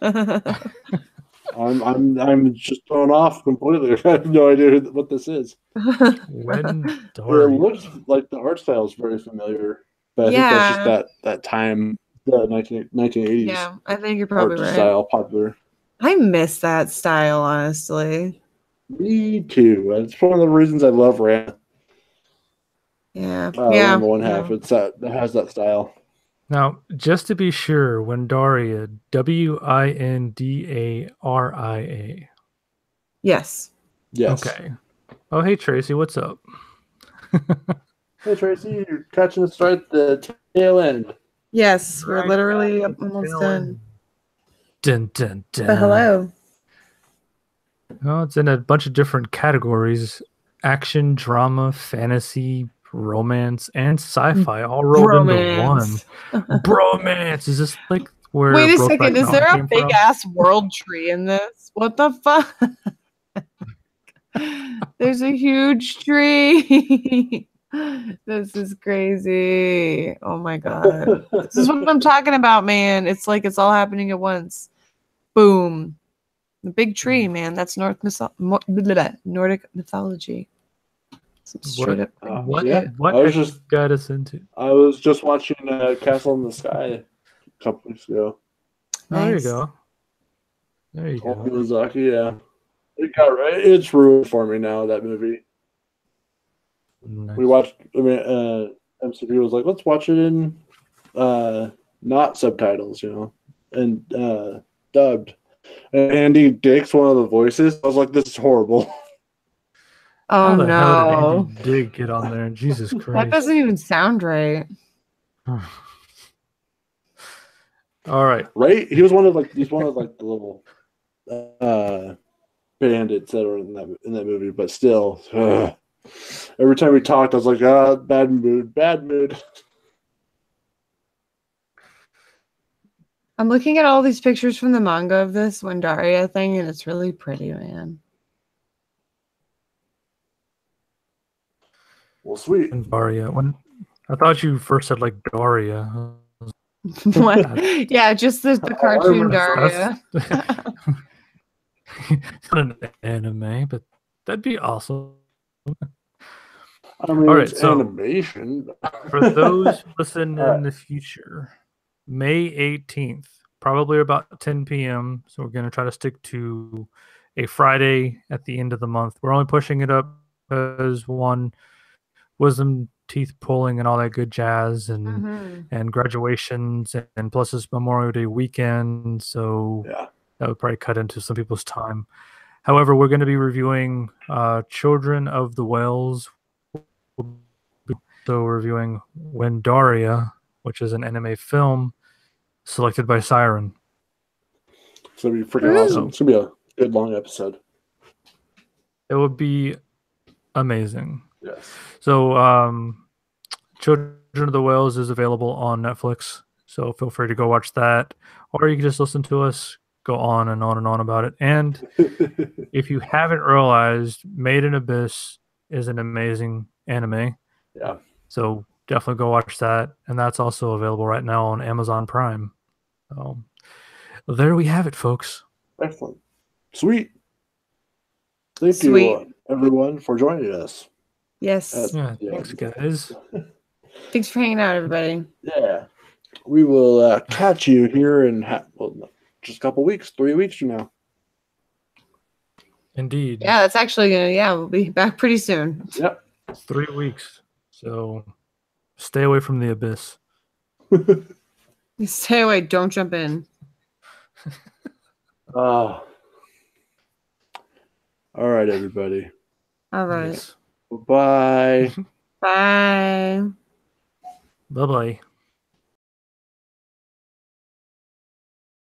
I'm just thrown off completely. I have no idea what this is. Windaria. It looks like the art style is very familiar, but I think that's just that time, the 1980s. Yeah, I think you're probably art right. style popular. I miss that style, honestly. Me too. It's one of the reasons I love Ran. Yeah. I Yeah. remember one half. No. It's that has that style. Now, just to be sure, Windaria, Windaria. Yes. Yes. Okay. Oh, hey Tracy, what's up? Hey Tracy, you're catching us right at the tail end. Yes. We're Right literally at the almost tail done. end. Dun dun dun. But hello. Oh, it's in a bunch of different categories: action, drama, fantasy, romance, and sci-fi, all rolled into one. Bromance. Bromance. Is this like where Wait a second. Brokeback Is there Mountain a came big from? ass world tree in this? What the fuck? There's a huge tree. This is crazy. Oh my god. This is what I'm talking about, man. It's like it's all happening at once. Boom. The big tree, man. That's Nordic mythology. Some straight up. What Yeah, what I was have you just got us into? I was just watching Castle in the Sky a couple weeks ago. Oh, there you Nice. go. There you Oh, go. Miyazaki, yeah. It got right. It's ruined for me now. That movie. Nice. We watched. I mean, MCP was like, let's watch it in not subtitles, and dubbed. And Andy Dick's one of the voices. I was like, this is horrible. Oh How the hell did Andy no. Dick get on there? Jesus That Christ. doesn't even sound right. All right. Right? He's one of the little bandits that are in that movie. But still, every time we talked, I was like, bad mood, bad mood. I'm looking at all these pictures from the manga of this Wendaria thing, and it's really pretty, man. Well, sweet. And Daria. When I thought you first said like Daria. What? Yeah, just the I cartoon remember Daria. It's not an anime, but that'd be awesome. I mean, All it's right, so animation. for those who listen All in right. the future, May 18th, probably about 10 p.m. So we're going to try to stick to a Friday at the end of the month. We're only pushing it up because one, wisdom teeth pulling and all that good jazz, and Mhm. and graduations, and plus it's Memorial Day weekend, so Yeah. that would probably cut into some people's time. However, we're going to be reviewing Children of the Whales. So reviewing Wendaria, which is an anime film selected by Siren. It's gonna be freaking Woo. awesome. It's gonna be a good long episode. It would be amazing. Yes. So Children of the Whales is available on Netflix, so feel free to go watch that, or you can just listen to us go on and on and on about it. And if you haven't realized, Made in Abyss is an amazing anime. Yeah. So definitely go watch that. And that's also available right now on Amazon Prime. So there we have it, folks. Excellent. Sweet. Thank Sweet. you, everyone, for joining us. Yes. Yeah, thanks, guys. Thanks for hanging out, everybody. Yeah. We will catch you here in just a couple weeks, 3 weeks from now. Indeed. Yeah, that's actually gonna. Yeah, we'll be back pretty soon. Yep. 3 weeks. So stay away from the abyss. Stay away. Don't jump in. All right, everybody. All right. Yes. Bye. Bye. Bye-bye.